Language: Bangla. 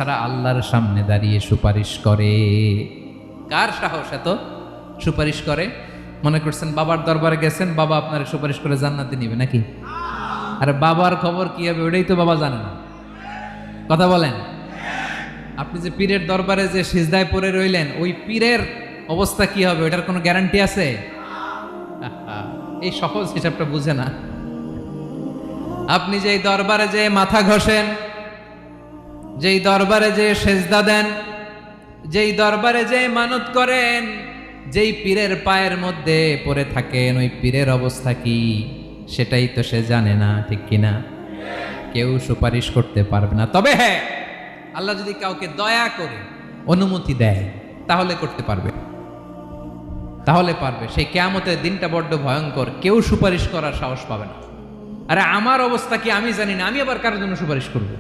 ছাড়া আল্লাহর সামনে দাঁড়িয়ে সুপারিশ করে। কার সাহস এত সুপারিশ করে? মনে করছেন বাবার দরবারে গেছেন, বাবা আপনার সুপারিশ করে জান্নাতে নিবে নাকি? আরে বাবার খবর কি হবে ওটাই তো বাবা জানে না। কথা বলেন। আপনি যে পীরের দরবারে যে সিজদায় পড়ে রইলেন, ওই পীরের অবস্থা কি হবে ওটার কোনো গ্যারান্টি আছে? এই সহজ হিসাবটা বুঝে না। আপনি যেই দরবারে যে মাথা ঘষেন, যেই দরবারে যে সেজদা দেন, যেই দরবারে যে মানত করেন, যেই পীরের পায়ের মধ্যে পড়ে থাকেন, ওই পীরের অবস্থা কি সেটাই তো সে জানে না, ঠিক কিনা? কেউ সুপারিশ করতে পারবে না। তবে হ্যাঁ, আল্লাহ যদি কাউকে দয়া করে অনুমতি দেয় তাহলে করতে পারবে, তাহলে পারবে। সেই কিয়ামতের দিনটা বড্ড ভয়ঙ্কর, কেউ সুপারিশ করার সাহস পাবে না। আরে আমার অবস্থা কি আমি জানি না, আমি আবার কারোর জন্য সুপারিশ করবো?